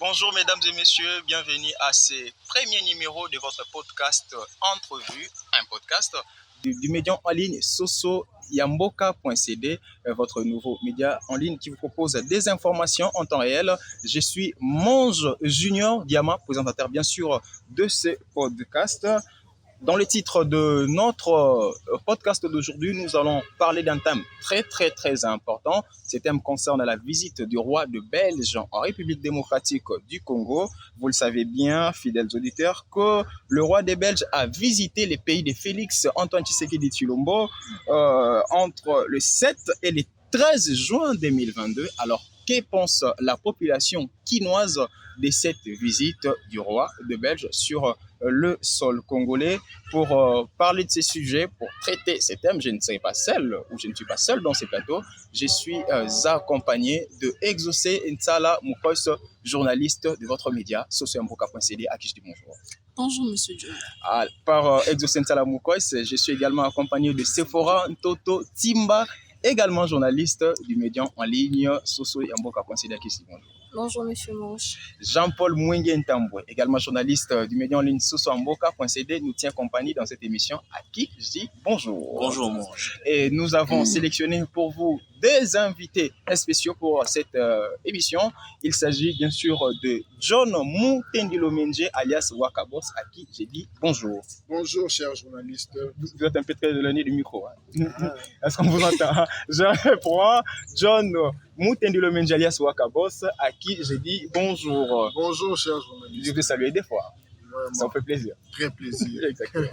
Bonjour mesdames et messieurs, bienvenue à ce premier numéro de votre podcast Entrevue, un podcast du médium en ligne sosoyamboka.cd, votre nouveau média en ligne qui vous propose des informations en temps réel. Je suis Monge Junior Diama, présentateur bien sûr de ce podcast. Dans le titre de notre podcast d'aujourd'hui, nous allons parler d'un thème très important. Ce thème concerne la visite du roi de Belge en République démocratique du Congo. Vous le savez bien, fidèles auditeurs, que le roi des Belges a visité les pays de Félix Antoine Tshisekedi Tshilombo entre le 7 et le 13 juin 2022. Alors, que pense la population quinoise de cette visite du roi de Belge sur le sol congolais? Pour parler de ces sujets, pour traiter ces thèmes, je ne serai pas seul, ou je ne suis pas seul dans ces plateaux. Je suis accompagné de Exaucé Nsala Moukos, journaliste de votre média, sosoyamboka.cd, à qui je dis bonjour. Bonjour, monsieur John. Par Exaucé Nsala Moukos, je suis également accompagné de Sephora Ntoto Timba, également journaliste du média en ligne sosoyamboka.cd, à qui je dis bonjour. Bonjour, monsieur Monge. Jean-Paul Mwenge Ntambwe, également journaliste du média en ligne sosoyamboka.cd, nous tient compagnie dans cette émission, à qui je dis bonjour. Bonjour Monge. Et nous avons sélectionné pour vous des invités spéciaux pour cette émission. Il s'agit bien sûr de John Mutendilomenje alias Wakabos, à qui j'ai dit bonjour. Bonjour, cher journaliste. Vous êtes un peu très éloigné du micro. Est-ce qu'on vous entend? Je reprends. John Mutendilomenje alias Wakabos, à qui j'ai dit bonjour. Bonjour, cher journaliste. Je vais saluer des fois. Ça me fait plaisir. Très plaisir. Exactement.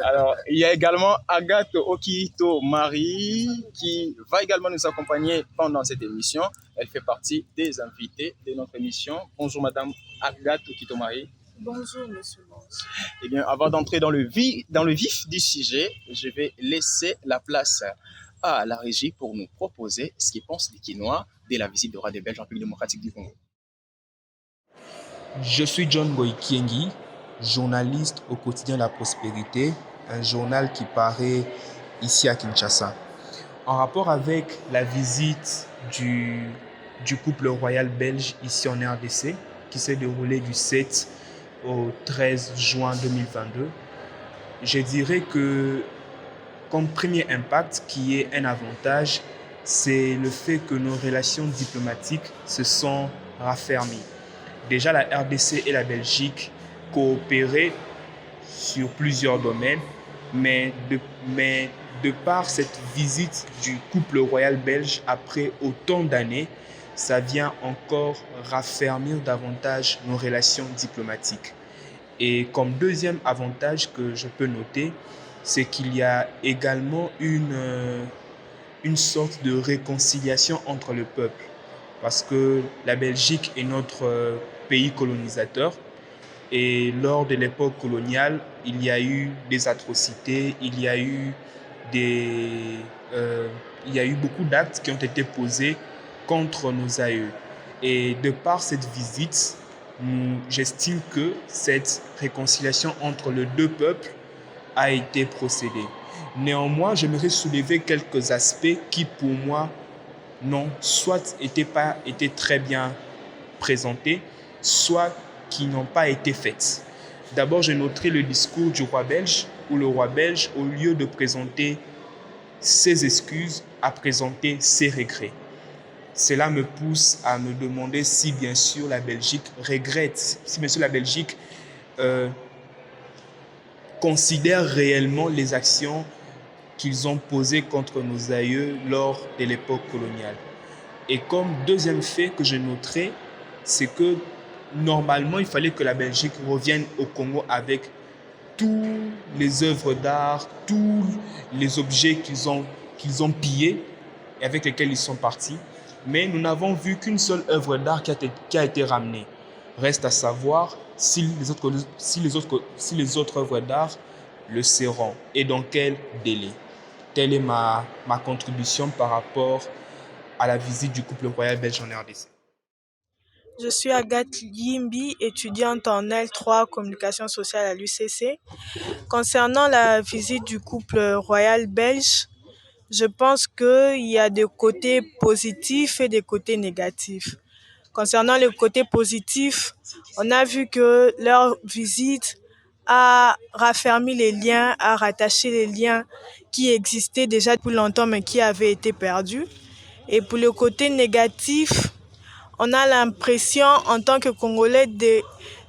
Alors, il y a également Agathe Okito Marie qui va également nous accompagner pendant cette émission. Elle fait partie des invités de notre émission. Bonjour, madame Agathe Okito Marie. Bonjour, monsieur Monge. Eh bien, avant d'entrer dans le vif du sujet, je vais laisser la place à la régie pour nous proposer ce qu'ils pensent les Quinois de la visite du roi des Belges en République démocratique du Congo. Je suis John Boykiengi, journaliste au quotidien La Prospérité, un journal qui paraît ici à Kinshasa. En rapport avec la visite du couple royal belge ici en RDC, qui s'est déroulée du 7 au 13 juin 2022, je dirais que comme premier impact, qui est un avantage, c'est le fait que nos relations diplomatiques se sont raffermies. Déjà, la RDC et la Belgique coopéraient sur plusieurs domaines, mais de par cette visite du couple royal belge après autant d'années, ça vient encore raffermir davantage nos relations diplomatiques. Et comme deuxième avantage que je peux noter, c'est qu'il y a également une sorte de réconciliation entre le peuple. Parce que la Belgique est notre pays colonisateur et lors de l'époque coloniale, il y a eu des atrocités, il y a eu beaucoup d'actes qui ont été posés contre nos aïeux. Et de par cette visite, j'estime que cette réconciliation entre les deux peuples a été procédée. Néanmoins, j'aimerais soulever quelques aspects qui, pour moi, n'ont soit été très bien présentés, soit qui n'ont pas été faits. D'abord, je noterai le discours du roi belge, où le roi belge, au lieu de présenter ses excuses, a présenté ses regrets. Cela me pousse à me demander si, bien sûr, la Belgique regrette, si, bien sûr, la Belgique considère réellement les actions qu'ils ont posées contre nos aïeux lors de l'époque coloniale. Et comme deuxième fait que je noterai, c'est que normalement, il fallait que la Belgique revienne au Congo avec toutes les œuvres d'art, tous les objets qu'ils ont pillés et avec lesquels ils sont partis. Mais nous n'avons vu qu'une seule œuvre d'art qui a été ramenée. Reste à savoir si les autres œuvres d'art le seront et dans quel délai. Telle est ma contribution par rapport à la visite du couple royal belge en RDC. Je suis Agathe Yimbi, étudiante en L3 communication sociale à l'UCC. Concernant la visite du couple royal belge, je pense qu'il y a des côtés positifs et des côtés négatifs. Concernant le côté positif, on a vu que leur visite a raffermi les liens, a rattaché les liens qui existaient déjà depuis longtemps mais qui avaient été perdus. Et pour le côté négatif, on a l'impression en tant que Congolais de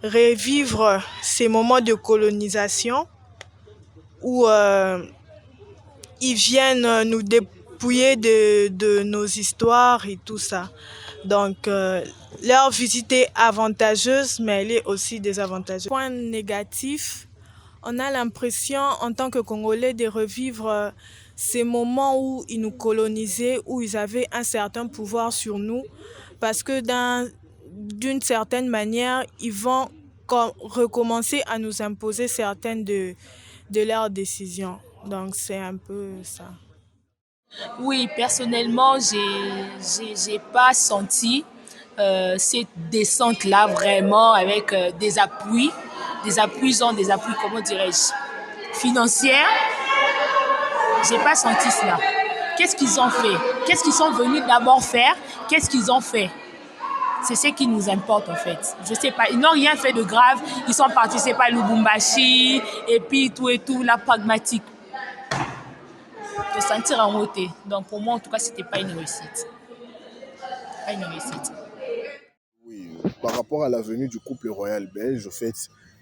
revivre ces moments de colonisation où ils viennent nous dépouiller de nos histoires et tout ça. Donc, leur visite est avantageuse, mais elle est aussi désavantageuse. Point négatif, on a l'impression en tant que Congolais de revivre ces moments où ils nous colonisaient, où ils avaient un certain pouvoir sur nous, parce que d'une certaine manière, ils vont recommencer à nous imposer certaines de leurs décisions. Donc, c'est un peu ça. Oui, personnellement, j'ai pas senti cette descente-là vraiment avec des appuis, comment dirais-je, financiers. J'ai pas senti cela. Qu'est-ce qu'ils ont fait? Qu'est-ce qu'ils sont venus d'abord faire? Qu'est-ce qu'ils ont fait? C'est ce qui nous importe en fait. Je sais pas, ils n'ont rien fait de grave. Ils sont partis, c'est pas Lubumbashi et puis tout, la pragmatique. De sentir en beauté. Donc pour moi, en tout cas, c'était pas une réussite. Pas une réussite. Oui, par rapport à la venue du couple royal belge, en fait,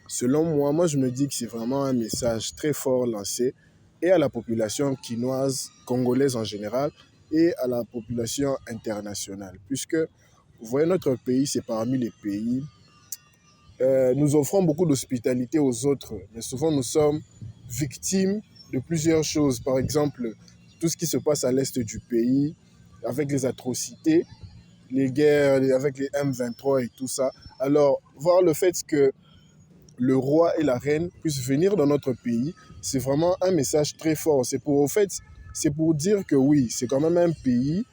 selon moi, je me dis que c'est vraiment un message très fort lancé et à la population quinoise, congolaise en général, et à la population internationale. Puisque, vous voyez, notre pays, c'est parmi les pays, nous offrons beaucoup d'hospitalité aux autres, mais souvent nous sommes victimes de plusieurs choses. Par exemple, tout ce qui se passe à l'est du pays, avec les atrocités, les guerres, avec les M23 et tout ça. Alors, voir le fait que le roi et la reine puissent venir dans notre pays, c'est vraiment un message très fort. C'est pour dire que oui, c'est quand même un pays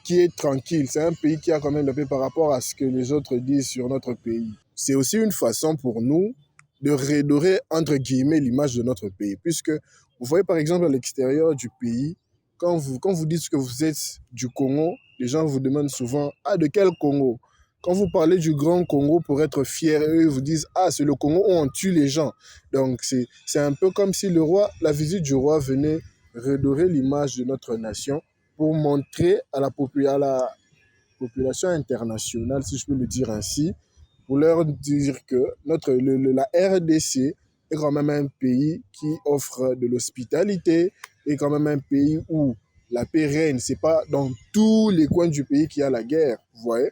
qui est tranquille. C'est un pays qui a quand même la paix par rapport à ce que les autres disent sur notre pays. C'est aussi une façon pour nous de redorer, entre guillemets, l'image de notre pays. Puisque, vous voyez par exemple à l'extérieur du pays, quand vous dites que vous êtes du Congo, les gens vous demandent souvent « Ah, de quel Congo ?» Quand vous parlez du Grand Congo pour être fiers, eux vous disent « Ah, c'est le Congo où on tue les gens. » Donc, c'est un peu comme si la visite du roi venait redorer l'image de notre nation pour montrer à la population internationale, si je peux le dire ainsi, pour leur dire que la RDC est quand même un pays qui offre de l'hospitalité, est quand même un pays où la paix règne. Ce n'est pas dans tous les coins du pays qu'il y a la guerre, vous voyez.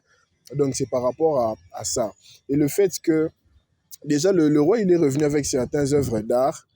Donc c'est par rapport à ça. Et le fait que, déjà, le roi, il est revenu avec certaines œuvres d'art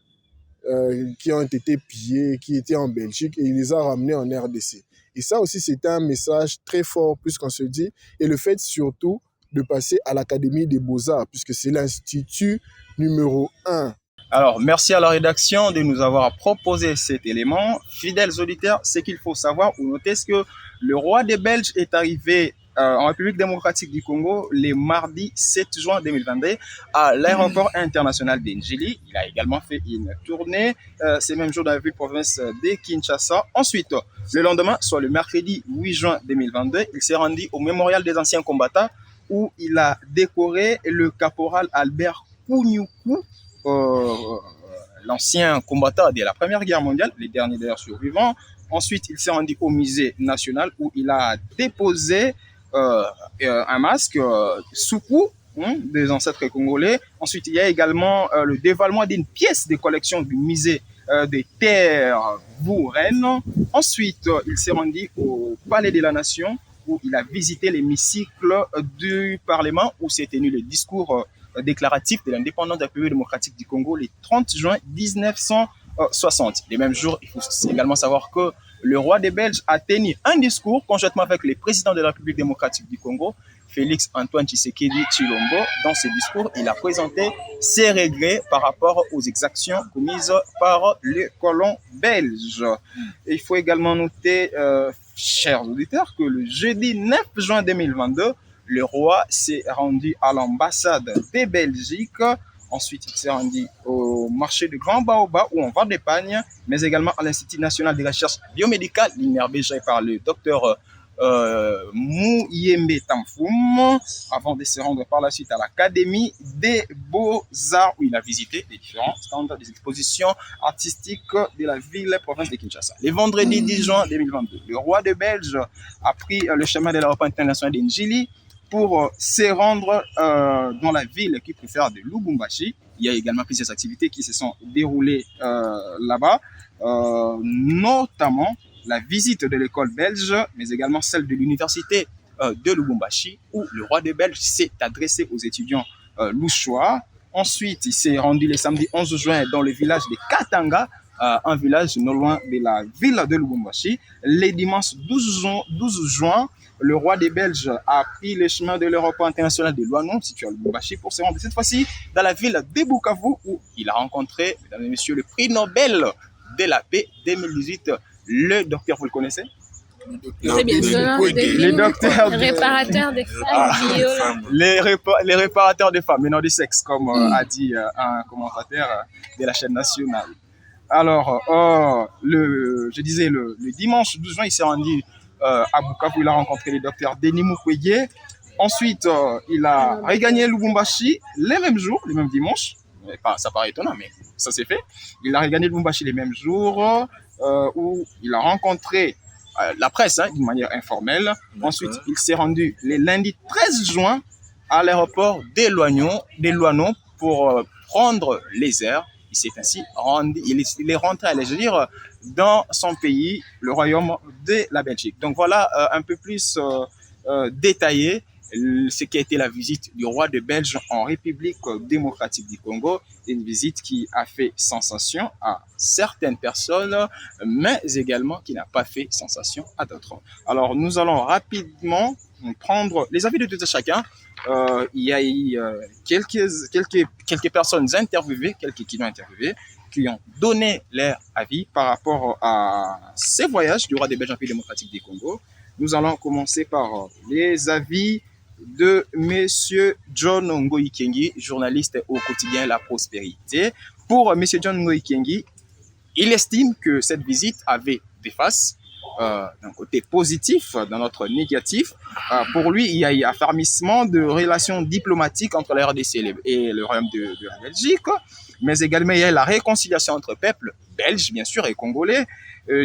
qui ont été pillées, qui étaient en Belgique, et il les a ramenées en RDC. Et ça aussi, c'était un message très fort, puisqu'on se dit, et le fait surtout de passer à l'Académie des Beaux-Arts, puisque c'est l'institut numéro 1. Alors, merci à la rédaction de nous avoir proposé cet élément. Fidèles auditeurs, ce qu'il faut savoir ou noter, c'est que le roi des Belges est arrivé en République démocratique du Congo le mardi 7 juin 2022 à l'aéroport international d'Njili. Il a également fait une tournée ces mêmes jours dans la ville-province de Kinshasa. Ensuite, le lendemain, soit le mercredi 8 juin 2022, il s'est rendu au mémorial des anciens combattants où il a décoré le caporal Albert Kounyoukou, l'ancien combattant de la Première Guerre mondiale, les derniers d'ailleurs survivants. Ensuite, il s'est rendu au musée national où il a déposé un masque Soukou des ancêtres congolais. Ensuite, il y a également le dévoilement d'une pièce de collection du musée des terres Vouren. Ensuite, il s'est rendu au Palais de la Nation où il a visité l'hémicycle du Parlement où s'est tenu le discours déclaratif de l'indépendance de la République démocratique du Congo le 30 juin 1960. Les mêmes jours, il faut également savoir que le roi des Belges a tenu un discours conjointement avec le président de la République démocratique du Congo, Félix Antoine Tshisekedi Tshilombo. Dans ce discours, il a présenté ses regrets par rapport aux exactions commises par les colons belges. Et il faut également noter, chers auditeurs, que le jeudi 9 juin 2022, le roi s'est rendu à l'ambassade de Belgique. Ensuite, il s'est rendu au marché de Grand Baobab où on vend des pagnes, mais également à l'Institut national de recherche biomédicale, l'INRB, géré par le docteur Mouyembe Tamfoum, avant de se rendre par la suite à l'Académie des Beaux-Arts, où il a visité les différents stands des expositions artistiques de la ville-province de Kinshasa. Le vendredi 10 juin 2022, le roi de Belge a pris le chemin de l'aéroport international d'Njili pour se rendre dans la ville qui préfère de Lubumbashi. Il y a également plusieurs activités qui se sont déroulées là-bas, notamment la visite de l'école belge, mais également celle de l'université de Lubumbashi, où le roi de Belge s'est adressé aux étudiants louchois. Ensuite, il s'est rendu le samedi 11 juin dans le village de Katanga, un village non loin de la ville de Lubumbashi. Le dimanche 12 juin, le roi des Belges a pris le chemin de l'aéroport international de Luanon, situé à Lubumbashi, pour se rendre cette fois-ci dans la ville de Bukavu, où il a rencontré, mesdames et messieurs, le prix Nobel de la paix 2018. Le docteur, vous le connaissez? Très bien sûr. Les docteurs Réparateur des femmes, les réparateurs de femmes, mais non du sexe, comme a dit un commentateur de la chaîne nationale. Alors, je disais, le dimanche 12 juin, il s'est rendu à Bukavu, il a rencontré le docteur Denis Mukwege. Ensuite, il a regagné Lubumbashi les mêmes jours, les mêmes dimanches. Ça paraît étonnant, mais ça s'est fait. Il a regagné Lubumbashi les mêmes jours où il a rencontré la presse d'une manière informelle. Ensuite, il s'est rendu le lundi 13 juin à l'aéroport d'Eluanon pour prendre les airs. Il s'est ainsi rendu, il est rentré, allais-je dire, dans son pays, le royaume de la Belgique. Donc voilà un peu plus détaillé ce qui a été la visite du roi de Belge en République démocratique du Congo, une visite qui a fait sensation à certaines personnes, mais également qui n'a pas fait sensation à d'autres. Alors nous allons rapidement prendre les avis de tout un chacun. Il y a eu quelques personnes interviewées, quelques qui l'ont interviewé, qui ont donné leur avis par rapport à ces voyages du roi des Belges en République démocratique du Congo. Nous allons commencer par les avis de Monsieur John Ngoyi Kengi, journaliste au quotidien La Prospérité. Pour Monsieur John Ngoyi Kengi, il estime que cette visite avait des faces, d'un côté positif, d'un autre négatif. Pour lui, il y a eu affermissement de relations diplomatiques entre la RDC et le royaume de la Belgique, mais également il y a la réconciliation entre peuples belges, bien sûr, et congolais.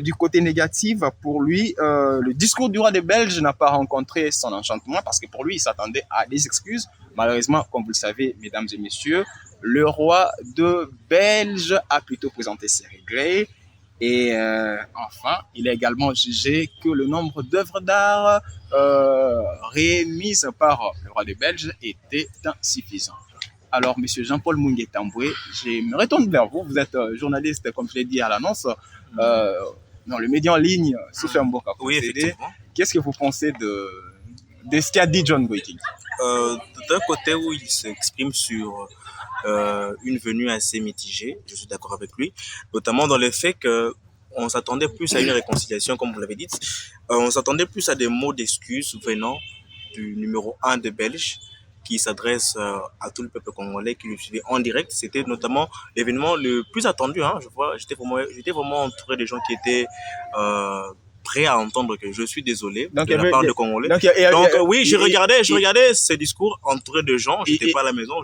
Du côté négatif, pour lui, le discours du roi des Belges n'a pas rencontré son enchantement parce que pour lui, il s'attendait à des excuses. Malheureusement, comme vous le savez, mesdames et messieurs, le roi de Belge a plutôt présenté ses regrets. Et enfin, il a également jugé que le nombre d'œuvres d'art remises par le roi des Belges était insuffisant. Alors, Monsieur Jean-Paul Mungué-Tamboué, je me retourne vers vous. Vous êtes journaliste, comme je l'ai dit à l'annonce, dans le média en ligne, Souffle Mboka. Oui, effectivement. Qu'est-ce que vous pensez de ce qu'a dit John Ngoyi Kengi? D'un côté où il s'exprime sur une venue assez mitigée, je suis d'accord avec lui, notamment dans le fait que on s'attendait plus à une réconciliation, comme vous l'avez dit. On s'attendait plus à des mots d'excuses venant du numéro 1 de Belge, qui s'adresse à tout le peuple congolais qui le suivait en direct. C'était notamment l'événement le plus attendu. J'étais vraiment entouré de gens qui étaient prêts à entendre que je suis désolé de la part de Congolais. Donc oui, je regardais ce discours entouré de gens. J'étais pas à la maison.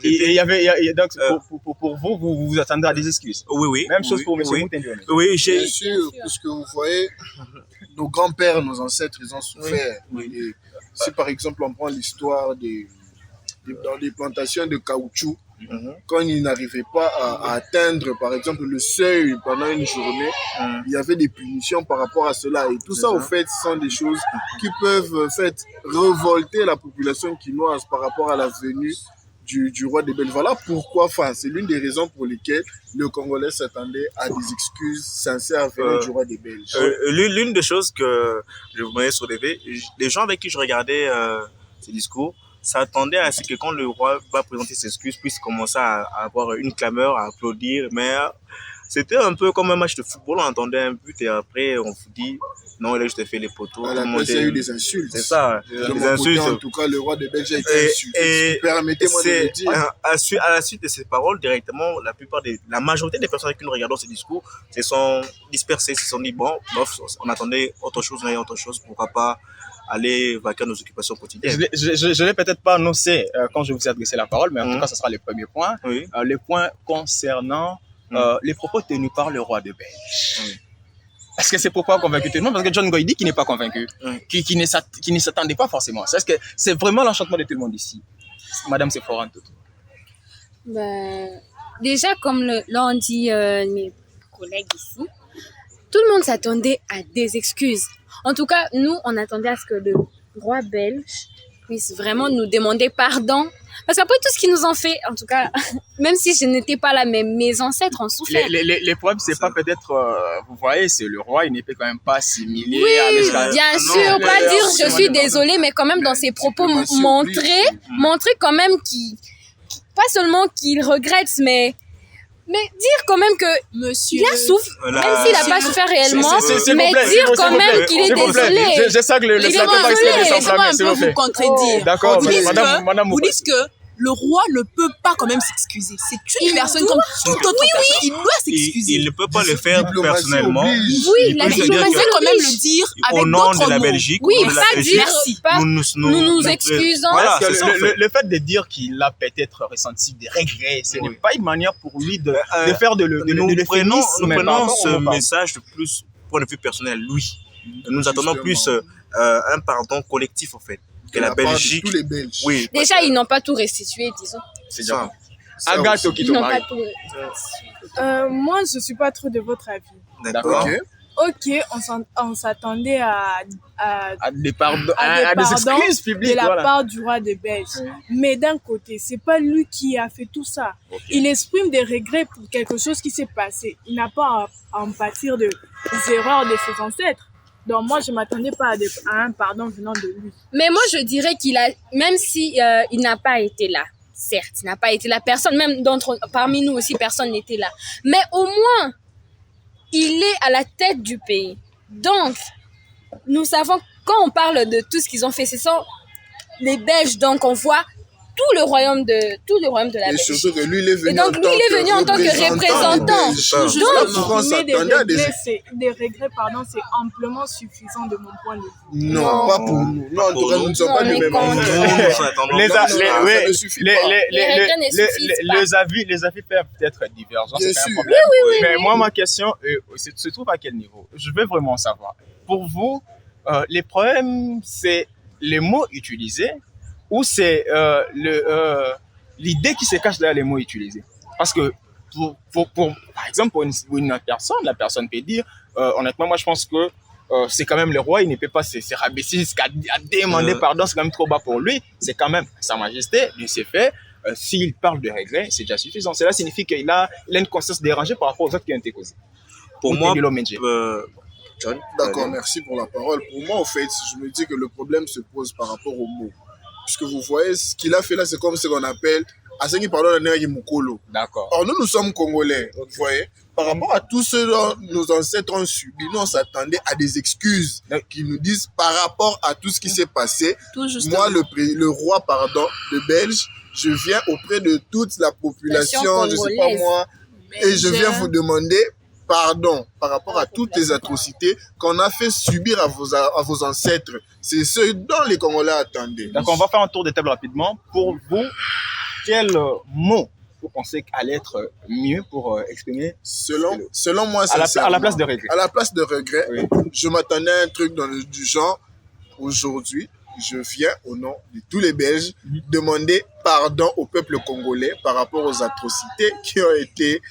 Pour vous, vous attendez à des excuses. Oui. Même chose pour M. Moutendione. Oui, bien sûr, puisque vous voyez, nos grands-pères, nos ancêtres, ils ont souffert. Oui. Si par exemple on prend l'histoire dans les plantations de caoutchouc, quand ils n'arrivaient pas à atteindre, par exemple, le seuil pendant une journée, il y avait des punitions par rapport à cela. Et tout ça, au fait, sont des choses qui peuvent, en fait, révolter la population quinoise par rapport à la venue du roi des Belges. Voilà pourquoi, c'est l'une des raisons pour lesquelles le Congolais s'attendait à des excuses sincères venant du roi des Belges. L'une des choses que je voulais soulever, les gens avec qui je regardais ces discours, s'attendait à ce que quand le roi va présenter ses excuses, puisse commencer à avoir une clameur, à applaudir. Mais c'était un peu comme un match de football. On entendait un but et après on vous dit non, là je te fais les poteaux. À la place, il y a eu des insultes. C'est ça, des insultes. En tout cas, le roi de Belgique a été insulté. Permettez-moi de le dire. À la suite de ces paroles, directement, la majorité des personnes avec qui nous regardons ces discours se sont dispersées, se sont dit bon, on attendait autre chose, pourquoi pas aller vaquer à nos occupations quotidiennes. Je l'ai peut-être pas annoncé quand je vous ai adressé la parole, mais en tout cas, ce sera le premier point. Oui. Le point concernant les propos tenus par le roi de Belge. Oui. Est-ce que ces propos ont convaincu tout le monde? Parce que John Goïdi qui n'est pas convaincu, qui ne s'attendait pas forcément. Est-ce que c'est vraiment l'enchantement de tout le monde ici? Madame Sephora Ntoto. Déjà, comme l'ont dit mes collègues ici, tout le monde s'attendait à des excuses. En tout cas, nous, on attendait à ce que le roi belge puisse vraiment nous demander pardon. Parce qu'après tout ce qu'ils nous ont fait, en tout cas, même si je n'étais pas là, mais mes ancêtres ont souffert. Les problèmes, c'est pas peut-être, vous voyez, c'est le roi, il ne peut quand même pas assimiler. Oui, bien sûr, pas dire je suis désolée, mais quand même dans ses propos montrer quand même qu'il, pas seulement qu'il regrette, mais dire quand même que Monsieur, il a souffert, même s'il n'a pas souffert réellement, mais plaît, dire quand même qu'il est désolé. Je sais que le sénateur va exprimer son flamme, s'il vous plaît. vous contredire. D'accord, Madame. Vous dites que le roi ne peut pas quand même s'excuser. C'est une personne comme toute autre personne. Il doit s'excuser. Il ne peut pas le faire personnellement. Oui, la diplomatie peut quand même le dire avec au nom d'autres de la mots. Belgique. Oui, au nom de la pas Belgique. dire, Merci. pas, nous nous excusons. Voilà, Parce que c'est ça, en fait. le fait de dire qu'il a peut-être ressenti des regrets, ce n'est pas une manière pour lui de faire de Nous prenons ce message. message de plus point de vue personnel, lui. Nous attendons plus un pardon collectif, en fait. Que la Belgique. Tous les Belges. Oui. Déjà, ils n'ont pas tout restitué, disons. C'est ça. Agathe Ils Okito n'ont pas Marie. tout restitué. Moi, je suis pas trop de votre avis. D'accord. Ok. Ok, on s'attendait à des pardons excuses publiques. de la Voilà. part du roi de Belge. Mais d'un côté, c'est pas lui qui a fait tout ça. Il exprime des regrets pour quelque chose qui s'est passé. Il n'a pas à en pâtir des erreurs de ses ancêtres. Donc moi, je m'attendais pas à un pardon venant de lui. Mais moi, je dirais qu'il a, même si il n'a pas été là, certes, il n'a pas été là, personne, même parmi nous aussi, personne n'était là. Mais au moins, il est à la tête du pays. Donc, nous savons, quand on parle de tout ce qu'ils ont fait, ce sont les Belges, donc on voit tout le royaume de la Et Belgique. surtout que lui, il est venu, Et donc, lui, il est venu en tant que représentant. Pourquoi on s'attendait à des... Des regrets, c'est amplement suffisant de mon point de vue. Non, pas pour nous. Non, en tout cas, nous ne sommes pas du même avis. Les avis peuvent peut-être divergents. Bien c'est pas un sûr. problème. Mais moi, ma question se trouve à quel niveau? Je veux vraiment savoir. Pour vous, les problèmes, c'est les mots utilisés ou c'est l'idée qui se cache derrière les mots utilisés? Parce que, par exemple, pour une personne, la personne peut dire, honnêtement, moi, je pense que c'est quand même le roi, il ne peut pas se rabaisser jusqu'à demander pardon, c'est quand même trop bas pour lui. C'est quand même Sa Majesté, lui, c'est fait. S'il parle de regrets, c'est déjà suffisant. Cela signifie qu'il a une conscience dérangée par rapport aux autres qui ont été causés. Pour moi, John, d'accord, merci pour la parole. Pour moi, en fait, je me dis que le problème se pose par rapport aux mots. Puisque vous voyez, ce qu'il a fait là, c'est comme ce qu'on appelle à ceux qui parlent de Mukolo. D'accord. Or, nous sommes Congolais, vous voyez. Par rapport à tout ce dont nos ancêtres ont subi, nous, on s'attendait à des excuses qui nous disent par rapport à tout ce qui s'est passé. Moi, le roi, de Belge, je viens auprès de toute la population, je sais pas moi, et je viens vous demander pardon par rapport à toutes les atrocités qu'on a fait subir à vos ancêtres. C'est ce dont les Congolais attendaient. Donc, on va faire un tour de table rapidement. Pour vous, quel mot vous pensez qu'allait être mieux pour exprimer Selon moi, à la place de regret? À la place de regret, oui. Je m'attendais à un truc du genre, aujourd'hui, je viens au nom de tous les Belges demander pardon au peuple congolais par rapport aux atrocités qui ont été,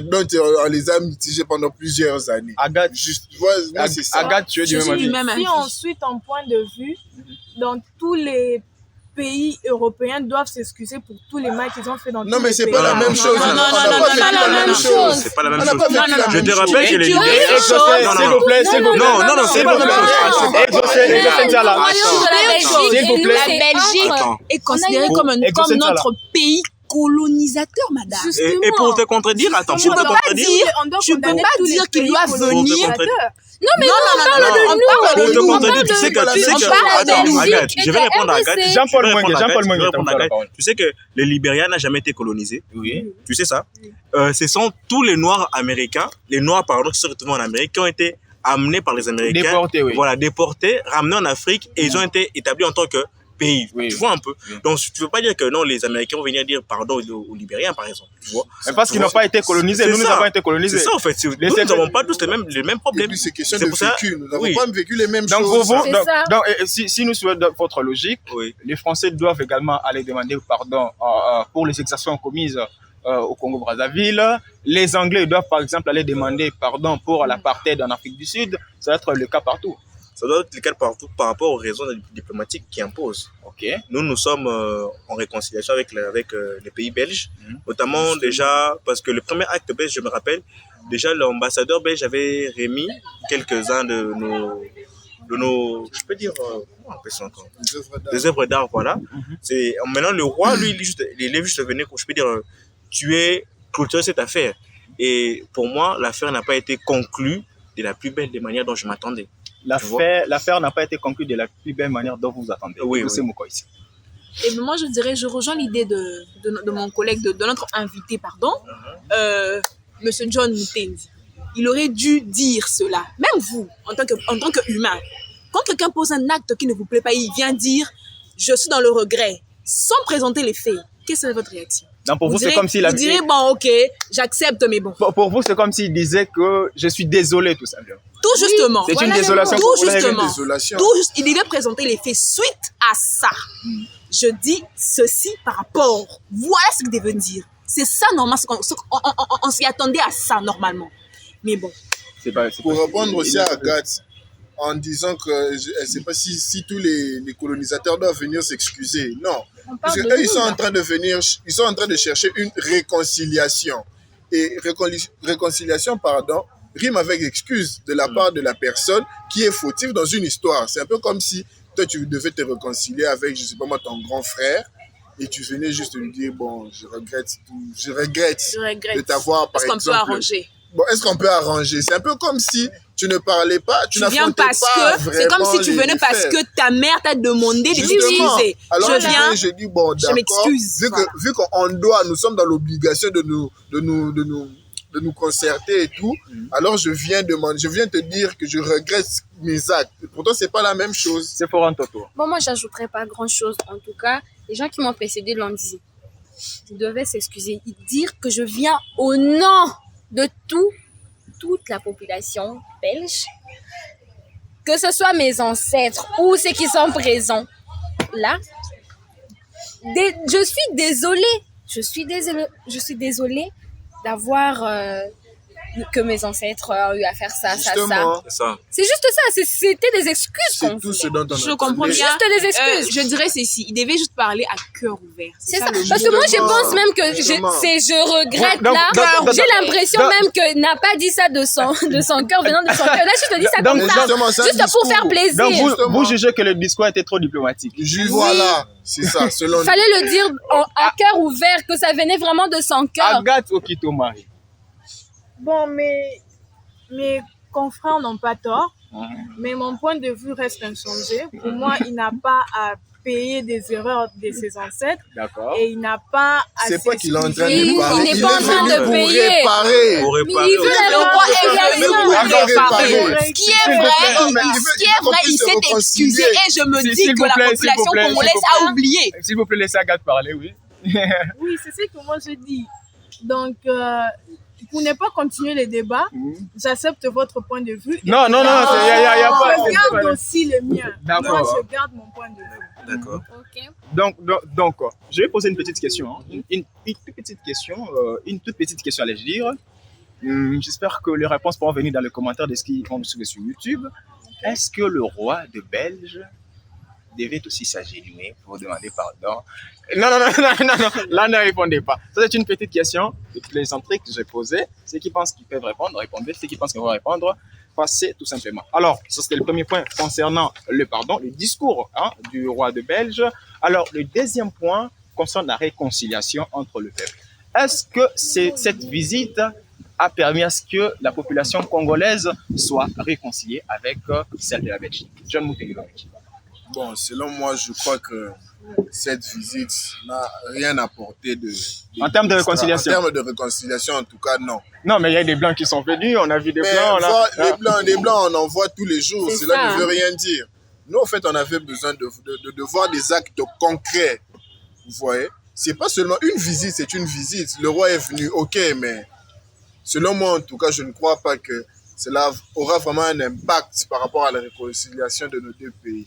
dont on les a mitigées pendant plusieurs années. Agathe, moi, c'est ça. Agathe, tu es du même avis. Si on suit ton point de vue, dans tous les pays européens doivent s'excuser pour tous les mal qu'ils ont fait dans tous les pays. Non, mais c'est pas la même chose. Non, c'est pas la même chose. C'est pas la même chose. Je te rappelle que les S'il vous plaît, s'il vous plaît. Non, c'est pas la même chose. La Belgique est considérée comme notre pays colonisateur, madame. Et pour te contredire, attends, Tu peux pas dire qu'il doit venir. Pour te contredire, tu sais que, attends, Agathe, je vais répondre à Agathe. Jean-Paul Mwengue. Tu sais que le Libéria n'a jamais été colonisé. Oui. Tu sais ça? Ce sont tous les Noirs américains, qui se retrouvent en Amérique, qui ont été amenés par les Américains. Déportés, oui. Voilà, déportés, ramenés en Afrique et ils ont été établis en tant que pays. Oui. Tu vois un peu. Donc, tu veux pas dire que non, les Américains vont venir dire pardon aux Libériens, par exemple. Tu vois. Mais parce qu'ils n'ont pas été colonisés. Nous avons été colonisés. C'est ça, en fait. Nous n'avons pas tous les mêmes problèmes. Et puis, c'est question de vécu. Nous n'avons pas vécu les mêmes donc, choses. Donc, si nous suivons votre logique, les Français doivent également aller demander pardon pour les exactions commises au Congo-Brazzaville. Les Anglais doivent, par exemple, aller demander pardon pour l'apartheid en Afrique du Sud. Ça va être le cas partout. Ça doit être le cas partout par rapport aux raisons diplomatiques qui imposent. Okay. Nous sommes en réconciliation avec les pays belges, notamment déjà parce que le premier acte belge, je me rappelle, déjà l'ambassadeur belge avait remis quelques-uns de nos, je peux dire, comment on appelle ça encore, des œuvres d'art, voilà. C'est maintenant le roi, lui, il est juste venu, je peux dire, clôturer cette affaire. Et pour moi, l'affaire n'a pas été conclue de la plus belle des manières dont je m'attendais. L'affaire n'a pas été conclue de la plus belle manière dont vous attendez. Oui. Et moi, je dirais, je rejoins l'idée de mon collègue, de notre invité, pardon, Monsieur John Mutendi. Il aurait dû dire cela. Même vous, en tant qu'humain, quand quelqu'un pose un acte qui ne vous plaît pas, il vient dire « je suis dans le regret », sans présenter les faits. Quelle serait votre réaction? Non, pour vous, c'est comme s'il avait... Vous direz « bon, ok, j'accepte, mais bon ». Pour vous, c'est comme s'il disait que je suis désolé, tout simplement. Tout justement. C'est une désolation. Tout justement. Il devait présenter les faits suite à ça. Je dis ceci par rapport. Voilà ce qu'il devait dire. C'est ça, normalement. On s'y attendait à ça, normalement. Mais bon. Pour répondre aussi à Agathe, en disant que je ne sais pas si tous les colonisateurs doivent venir s'excuser. Non. Parce qu'eux, ils sont en train de chercher une réconciliation. Et réconciliation, rime avec excuse de la part de la personne qui est fautive dans une histoire. C'est un peu comme si toi, tu devais te réconcilier avec, je sais pas moi, ton grand frère et tu venais juste lui dire, bon, je regrette de t'avoir, par exemple. Est-ce qu'on peut arranger? Bon, est-ce qu'on peut arranger? C'est un peu comme si tu ne parlais pas, tu n'affrontais pas vraiment. C'est comme si tu venais parce que ta mère t'a demandé de t'excuser. Alors je dis, bon, d'accord, je m'excuse. Vu qu'on doit, nous sommes dans l'obligation de nous concerter et tout, alors je viens te dire que je regrette mes actes. Pourtant, c'est pas la même chose. C'est pour un toto. Bon, moi, j'ajouterais pas grand-chose. En tout cas, les gens qui m'ont précédé l'ont dit. Ils devaient s'excuser. Ils dire que je viens au nom de toute la population belge, que ce soit mes ancêtres ou ceux qui sont présents là. Je suis désolée d'avoir que mes ancêtres ont eu à faire ça. C'est juste ça, c'était des excuses qu'on tout ce dont on je comprends bien. Juste des excuses. Je dirais ceci, il devait juste parler à cœur ouvert. C'est ça. Parce que moi, je pense même que je regrette là. J'ai l'impression même que n'a pas dit ça de son cœur, venant de son cœur. Là, je te dis ça comme ça, juste pour faire plaisir. Donc, vous jugez que le discours était trop diplomatique. Voilà, c'est ça. Il fallait le dire à cœur ouvert, que ça venait vraiment de son cœur. Agathe Okitomari. Bon, mais mes confrères n'ont pas tort, mais mon point de vue reste inchangé. Pour moi, il n'a pas à payer des erreurs de ses ancêtres. D'accord. Et il n'a pas à c'est pas qu'il est en train de parler. Il n'est pas en train de payer. Pour réparer. Il veut le roi réparer. Ce qui est vrai, il s'est excusé. Et je me dis que la population congolaise a oublié. S'il vous plaît, laissez Agathe parler, oui. Oui, c'est ce que moi je dis. Donc, pour ne pas continuer les débats, j'accepte votre point de vue. Non, il y a pas. Je garde aussi le mien. D'accord. Moi, je garde mon point de vue. D'accord. Ok. Donc, je vais poser une petite question. Une toute petite question, allais-je dire. J'espère que les réponses pourront venir dans les commentaires de ce qui vont nous suivre sur YouTube. Est-ce que le roi de Belge devait aussi s'agenouiller pour demander pardon? Non, là ne répondez pas. Ça, c'est une petite question de plaisanterie que j'ai posée. Ceux qui pensent qu'ils peuvent répondre, répondez. Ceux qui pensent qu'ils vont répondre, passez tout simplement. Alors, ça c'était le premier point concernant le pardon, le discours du roi de Belge. Alors, le deuxième point concerne la réconciliation entre le peuple. Est-ce que cette visite a permis à ce que la population congolaise soit réconciliée avec celle de la Belgique? John Mutendi. Bon, selon moi, je crois que cette visite n'a rien apporté En termes de réconciliation. En termes de réconciliation, en tout cas, non. Non, mais il y a des Blancs qui sont venus, on a vu des Blancs. Les Blancs, on en voit tous les jours. Cela ça. ne veut rien dire. Nous, en fait, on avait besoin de voir des actes concrets. Vous voyez? C'est pas seulement une visite, c'est une visite. Le roi est venu, ok, mais selon moi, en tout cas, je ne crois pas que cela aura vraiment un impact par rapport à la réconciliation de nos deux pays.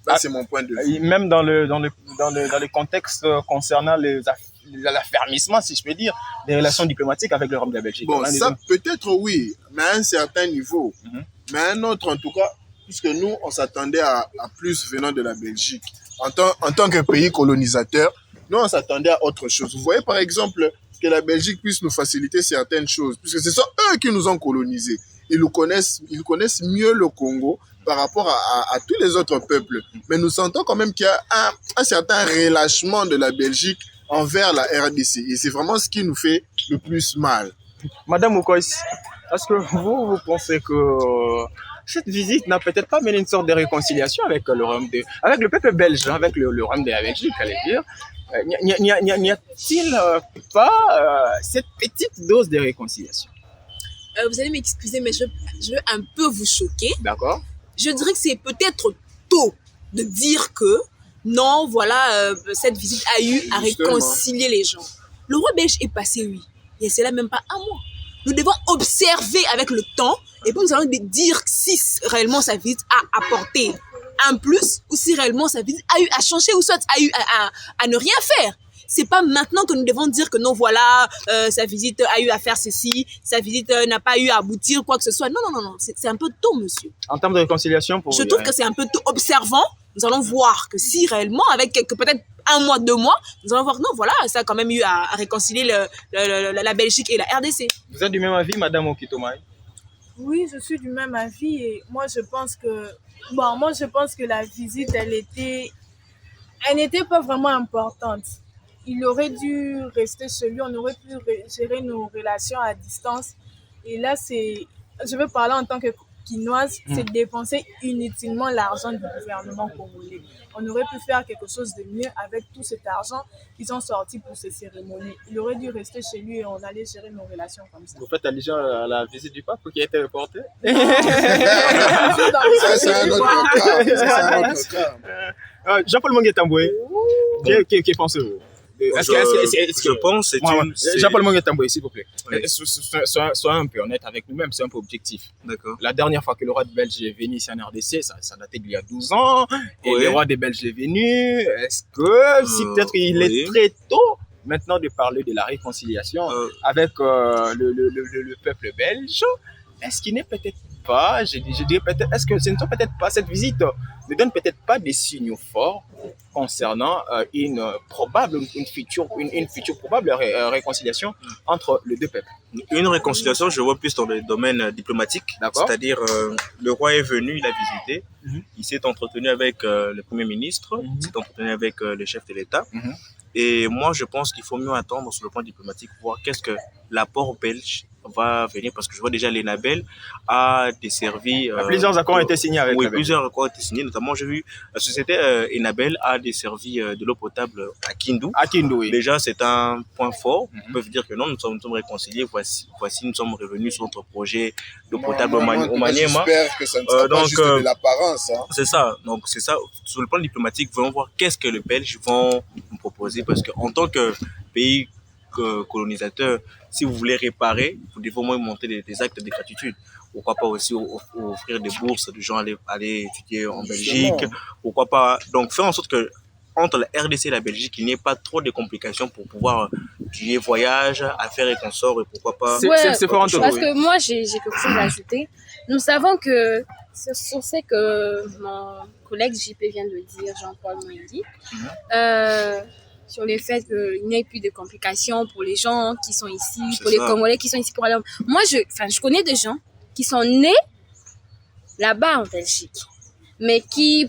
Là, c'est mon point de vue. Même dans le contexte concernant l'affermissement, si je peux dire, des relations diplomatiques avec le Royaume de la Belgique. Bon, ça peut-être oui, mais à un certain niveau. Mais à un autre, en tout cas, puisque nous, on s'attendait à plus venant de la Belgique. En tant que pays colonisateur, nous, on s'attendait à autre chose. Vous voyez, par exemple, que la Belgique puisse nous faciliter certaines choses, puisque ce sont eux qui nous ont colonisés. Ils connaissent mieux le Congo par rapport à tous les autres peuples. Mais nous sentons quand même qu'il y a un certain relâchement de la Belgique envers la RDC. Et c'est vraiment ce qui nous fait le plus mal. Madame Oukois, est-ce que vous pensez que cette visite n'a peut-être pas mené une sorte de réconciliation avec avec le peuple belge, avec le Royaume de la Belgique, allez dire? N'y a-t-il pas cette petite dose de réconciliation? Vous allez m'excuser, mais je veux un peu vous choquer. D'accord. Je dirais que c'est peut-être tôt de dire que non, voilà, cette visite a eu à réconcilier les gens. Le roi belge est passé, oui. Et c'est là même pas un mois. Nous devons observer avec le temps et puis nous allons dire si réellement sa visite a apporté un plus ou si réellement sa visite a eu à changer ou soit a eu à ne rien faire. C'est pas maintenant que nous devons dire que non, voilà, sa visite a eu à faire ceci, sa visite n'a pas eu à aboutir, quoi que ce soit. Non, c'est un peu tôt, monsieur. En termes de réconciliation, je trouve que c'est un peu tôt. Observant, nous allons voir que si réellement, avec peut-être 1 mois, 2 mois, nous allons voir, non, voilà, ça a quand même eu à réconcilier la Belgique et la RDC. Vous êtes du même avis, Madame Okitomaï? Oui, je suis du même avis et moi je pense que la visite, elle n'était pas vraiment importante. Il aurait dû rester chez lui, on aurait pu gérer nos relations à distance. Et là, je veux parler en tant que quinoise, c'est dépenser inutilement l'argent du gouvernement congolais. On aurait pu faire quelque chose de mieux avec tout cet argent qu'ils ont sorti pour ces cérémonies. Il aurait dû rester chez lui et on allait gérer nos relations comme ça. Vous faites allusion à la visite du pape qui a été reportée? Ça, c'est un autre cas. Jean-Paul Monguetamboué, qu'en pensez-vous? Je pense que Jean-Paul Monguetamboué, s'il vous plaît. Oui. Sois un peu honnête avec nous-mêmes, c'est un peu objectif. D'accord. La dernière fois que le roi de Belge est venu ici en RDC, ça datait d'il y a 12 ans. Et le roi des Belges est venu. Est-ce que si peut-être il est très tôt maintenant de parler de la réconciliation avec le peuple belge? Est-ce qu'il n'est peut-être pas, je dirais peut-être, est-ce que ce ne sont peut-être pas, cette visite ne donne peut-être pas des signaux forts concernant une future probable réconciliation entre les deux peuples? Une réconciliation, je vois plus dans le domaine diplomatique, c'est-à-dire le roi est venu, il a visité, il s'est entretenu avec le Premier ministre, il s'est entretenu avec le chef de l'État. Et moi, je pense qu'il faut mieux attendre sur le plan diplomatique, voir qu'est-ce que l'apport belge va venir, parce que je vois déjà l'ENABEL a desservi... plusieurs accords ont été signés avec Oui, plusieurs accords ont été signés, notamment j'ai vu la société ENABEL a desservi de l'eau potable à Kindu. À Kindu, oui. Déjà, c'est un point fort. On peut dire que non, nous sommes réconciliés. Voici, nous sommes revenus sur notre projet d'eau potable au Maniema. J'espère que ça ne sera pas juste de l'apparence. Hein. C'est ça. Donc, c'est ça. Sur le plan diplomatique, voyons voir qu'est-ce que les Belges vont nous proposer, parce qu'en tant que pays colonisateur, si vous voulez réparer, vous devez au moins monter des actes de gratitude. Pourquoi pas aussi offrir des bourses de gens aller étudier en Belgique. Pourquoi pas donc faire en sorte que entre la RDC et la Belgique, il n'y ait pas trop de complications pour pouvoir payer voyage, affaires et consorts, et pourquoi pas... C'est parce que moi, j'ai quelque chose à ajouter. Nous savons que sur ce que mon collègue JP vient de dire, Jean-Paul Mouindi, sur le fait qu'il n'y ait plus de complications pour les gens qui sont ici, pour les Congolais qui sont ici pour aller... Moi, je connais des gens qui sont nés là-bas en Belgique, mais qui,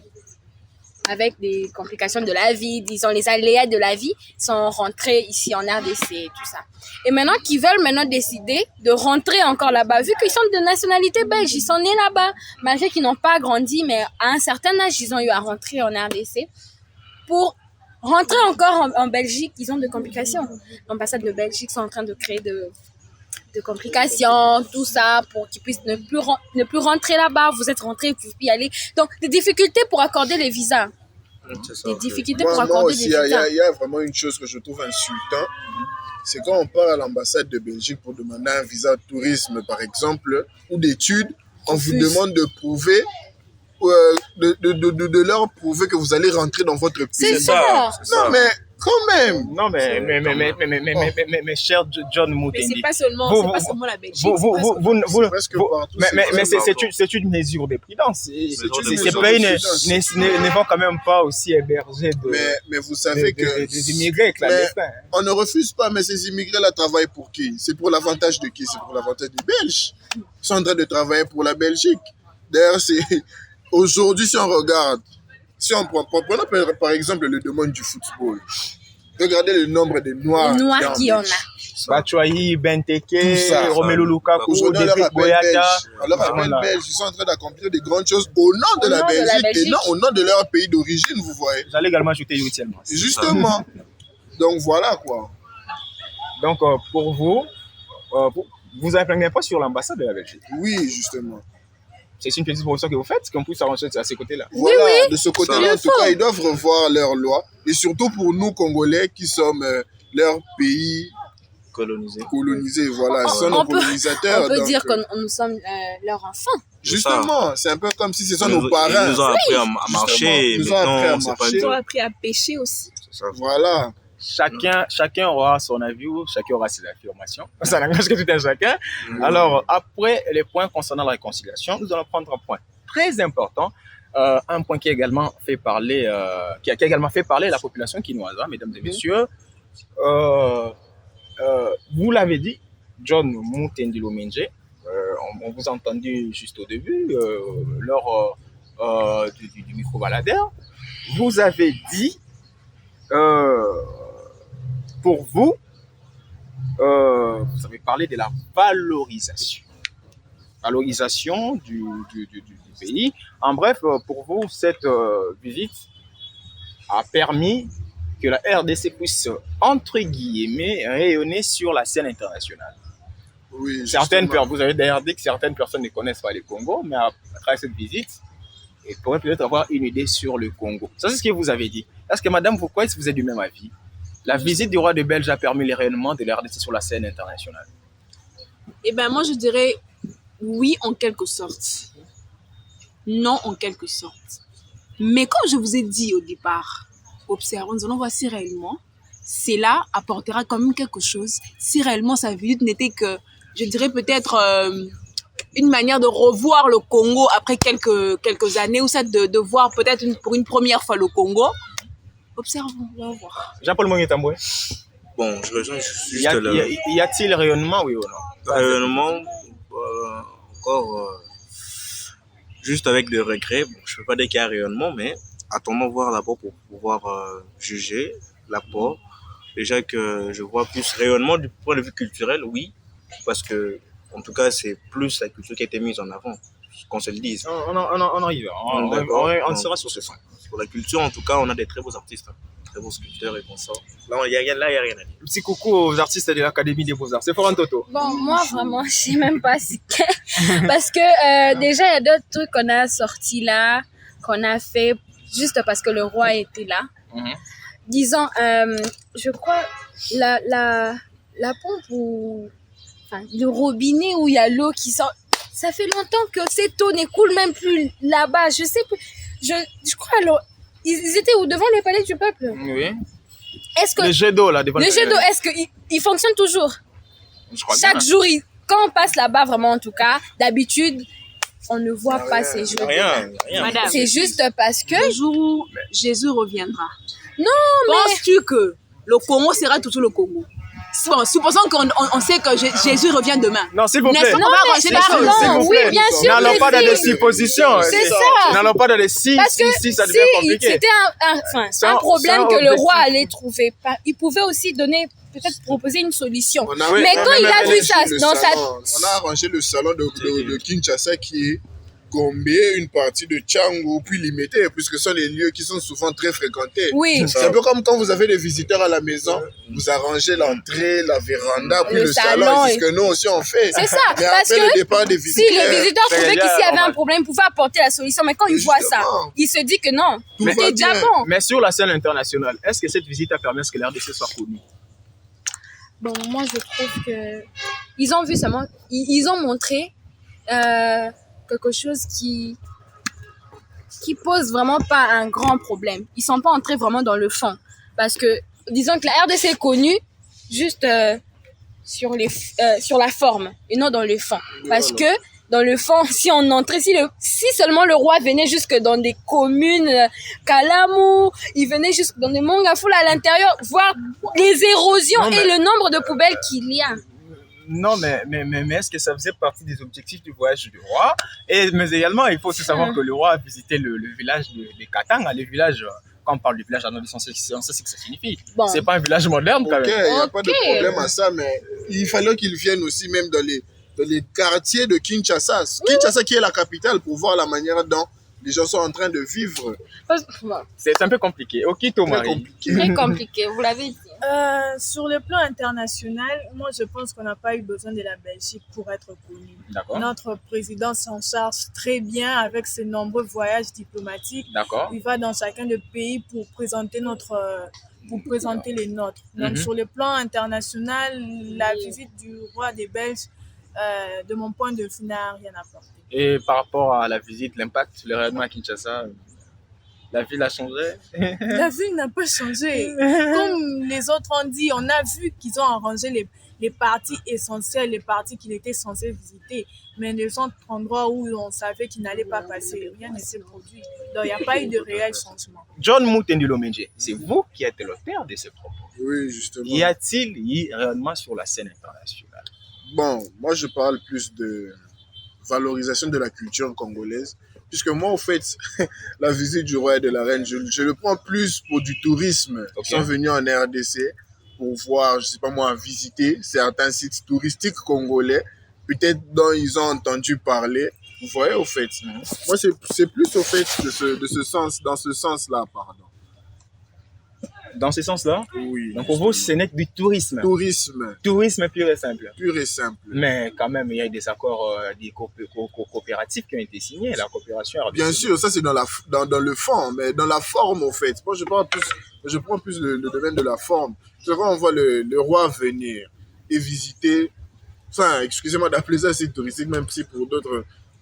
avec des complications de la vie, disons les aléas de la vie, sont rentrés ici en RDC et tout ça. Et maintenant, qui veulent maintenant décider de rentrer encore là-bas, vu qu'ils sont de nationalité belge, ils sont nés là-bas, malgré qu'ils n'ont pas grandi, mais à un certain âge, ils ont eu à rentrer en RDC pour rentrer encore en Belgique, ils ont de complications. L'ambassade de Belgique sont en train de créer de complications, tout ça, pour qu'ils puissent ne plus rentrer là-bas. Vous êtes rentrés, vous pouvez y aller. Donc, des difficultés pour accorder les visas. Des difficultés pour accorder aussi, des visas. il y a vraiment une chose que je trouve insultant. C'est quand on part à l'ambassade de Belgique pour demander un visa de tourisme, par exemple, ou d'études, on vous demande de prouver, de leur prouver que vous allez rentrer dans votre pays. C'est ça. Non, mais quand même. Non, mais cher John Mais Mutendi. c'est pas seulement la Belgique. C'est presque partout. Mais c'est une mesure de prudence. Ces mesure pays de prudence. ne vont quand même pas aussi héberger Mais vous savez que des immigrés clandestins. on ne refuse pas, mais ces immigrés-là travaillent pour qui? C'est pour l'avantage de qui? C'est pour l'avantage des Belges. Ils sont en train de travailler pour la Belgique. D'ailleurs, aujourd'hui, si on regarde, prenons par exemple le domaine du football. Regardez le nombre de Noirs. Les Noirs qu'il y en a. Batshuayi, Benteke, Tout ça. Romelu Lukaku, Aujourd'hui, on leur David appelle Boyata. Belges. On leur appelle Belges. Ils sont en train d'accomplir des grandes choses au nom de la Belgique et non au nom de leur pays d'origine, vous voyez. J'allais également ajouter Yuri Tielemans. Justement. Donc voilà quoi. Donc pour vous, vous n'impliquez pas sur l'ambassade de la Belgique. Oui, justement. C'est une petite proposition que vous faites, qu'on puisse avancer à ces côtés-là. Voilà, oui. de ce côté-là, en tout cas, ils doivent revoir leurs lois. Et surtout pour nous, Congolais, qui sommes leur pays colonisé. Voilà, ce sont nos colonisateurs. On peut donc, dire que nous sommes leurs enfants. Justement, c'est un peu comme si ce sont nos parents. Ils nous ont appris à marcher. Ils nous ont appris à Maintenant, marcher. Ils ont appris à pêcher aussi. Voilà. Chacun aura son avis, chacun aura ses affirmations. Ça n'engage que tout un chacun. Alors, après les points concernant la réconciliation, nous allons prendre un point très important, un point qui a également fait parler, qui a également fait parler la population quinoise, hein, mesdames et messieurs. Vous l'avez dit, John Mutendi Lomenje, on vous a entendu juste au début, lors du micro-baladeur. Vous avez dit, pour vous, vous avez parlé de la valorisation du pays. En bref, pour vous, cette visite a permis que la RDC puisse, entre guillemets, rayonner sur la scène internationale. Oui, Vous avez d'ailleurs dit que certaines personnes ne connaissent pas le Congo, mais à travers cette visite, ils pourraient peut-être avoir une idée sur le Congo. Ça, c'est ce que vous avez dit. Est-ce que, madame, pourquoi est-ce que vous êtes du même avis? La visite du roi de Belge a permis le rayonnement de la RDC sur la scène internationale. Eh bien, moi, je dirais oui, en quelque sorte. Non, en quelque sorte. Mais comme je vous ai dit au départ, observons, nous allons voir si réellement cela apportera quand même quelque chose. Si réellement sa visite n'était que, je dirais peut-être une manière de revoir le Congo après quelques années, ou ça de voir peut-être pour une première fois le Congo. Observons, on va voir. Jean-Paul Mongetamboué. Bon, je rejoins juste y a-t-il rayonnement, oui ou non? Rayonnement, encore juste avec des regrets. Bon, je ne peux pas dire qu'il y a rayonnement, mais attendons voir d'abord pour pouvoir juger l'apport. Déjà que je vois plus rayonnement du point de vue culturel, oui, parce que en tout cas c'est plus la culture qui a été mise en avant, qu'on se le dise. On arrive, on sera sur ce point. Pour la culture, en tout cas, on a des très beaux artistes, très beaux sculpteurs et consorts. Là, il n'y a rien à dire. Petit coucou aux artistes de l'Académie des Beaux-Arts. C'est Florent Toto. Bon, moi, vraiment, je sais même pas si... Parce que déjà, il y a d'autres trucs qu'on a sortis là, qu'on a fait juste parce que le roi était là. Disons, je crois, la pompe ou... Enfin, le robinet où il y a l'eau qui sort... Ça fait longtemps que cette eau ne coule même plus là-bas. Je sais plus... Je crois, alors, ils étaient où? Devant le palais du peuple? Oui. Est-ce que... Le jet d'eau, là, devant le jet d'eau, est-ce qu'il fonctionne toujours? Je crois Chaque bien. jour, quand on passe là-bas, vraiment, en tout cas, d'habitude, on ne voit pas ces jeux. Rien. Madame, C'est juste parce que... le jour où Jésus reviendra. Non, Penses-tu que le Congo sera toujours le Congo? Bon, supposons qu'on sait que Jésus revient demain. Non, s'il vous plaît. N'est-ce pas qu'on va arranger les choses? non, oui, bien sûr. N'allons pas dans mais des si. suppositions. C'est ça. N'allons pas dans des si Parce que ça devient compliqué. c'était un problème que le roi allait trouver. Il pouvait aussi peut-être proposer une solution. Mais quand il a vu ça dans sa... On a arrangé le salon de Kinshasa qui est Gombe, une partie de Tchangou, puis Limité, puisque ce sont les lieux qui sont souvent très fréquentés. Oui. C'est un peu comme quand vous avez des visiteurs à la maison, vous arrangez l'entrée, la véranda, puis le salon, et c'est ce que nous aussi on fait. C'est ça, mais parce après que le départ des visiteurs, si le visiteur trouvait déjà qu'ici il y avait normal. un problème, il pouvait apporter la solution. Mais quand il voit ça, Justement. il se dit que non, Tout tout va est déjà bien. bon. Mais sur la scène internationale, est-ce que cette visite a permis à ce que l'RDC soit connue? Bon, moi je trouve que ils ont vu seulement, ils ont montré quelque chose qui pose vraiment pas un grand problème. Ils sont pas entrés vraiment dans le fond, parce que disons que la RDC est connue juste sur la forme et non dans le fond, parce que dans le fond, si on entrait, si seulement le roi venait jusque dans des communes, Kalamu, il venait jusque dans des Mongafula à l'intérieur, voir les érosions Non, mais- et le nombre de poubelles qu'il y a. Non, mais est-ce que ça faisait partie des objectifs du voyage du roi? Mais également, il faut aussi savoir que le roi a visité le village de Katanga, le village, quand on parle du village d'Annabi, on sait ce que ça signifie. Bon. C'est pas un village moderne, quand Ok, même. il n'y a pas de Ok. problème à ça, mais il fallait qu'ils viennent aussi même dans les quartiers de Kinshasa. Kinshasa qui est la capitale, pour voir la manière dont les gens sont en train de vivre. Bon, C'est un peu compliqué. Ok, Très Thomas. compliqué. très compliqué, vous l'avez dit. Sur le plan international, moi je pense qu'on n'a pas eu besoin de la Belgique pour être connu. D'accord. Notre président s'en charge très bien avec ses nombreux voyages diplomatiques. D'accord. Il va dans chacun des pays pour présenter les nôtres. Donc Mhm. sur le plan international, la visite du roi des Belges, de mon point de vue, n'a rien apporté. Et par rapport à la visite, l'impact, le rayonnement à Kinshasa, la ville a changé. La ville n'a pas changé. Comme les autres ont dit, on a vu qu'ils ont arrangé les parties essentielles, les parties qu'il était censé visiter. Mais les autres endroits où on savait qu'il n'allait pas passer, rien ne s'est produit. Donc il n'y a pas eu de réel changement. John Mutendulo Menje, c'est vous qui êtes l'auteur de ce propos. Oui, justement. Y a-t-il eu rayonnement sur la scène internationale? Bon, moi je parle plus de valorisation de la culture congolaise, puisque moi, au fait, la visite du roi et de la reine, je le prends plus pour du tourisme. Ok. Ils sont venus en RDC pour voir, je sais pas moi, visiter certains sites touristiques congolais, peut-être dont ils ont entendu parler. Vous voyez, au fait. Moi, c'est plus au fait dans ce sens-là, pardon. Dans ce sens-là? Oui. Donc pour vous, ce n'est que du tourisme. Tourisme, Tourisme pur et simple. pur et simple. Mais quand même, il y a eu des accords, des coopératifs qui ont été signés. La coopération RDC. Bien sûr, ça c'est dans le fond, mais dans la forme, au fait. Moi, je prends plus le domaine de la forme. C'est quand on voit le roi venir et visiter, enfin, excusez-moi d'appeler ça site touristique, même si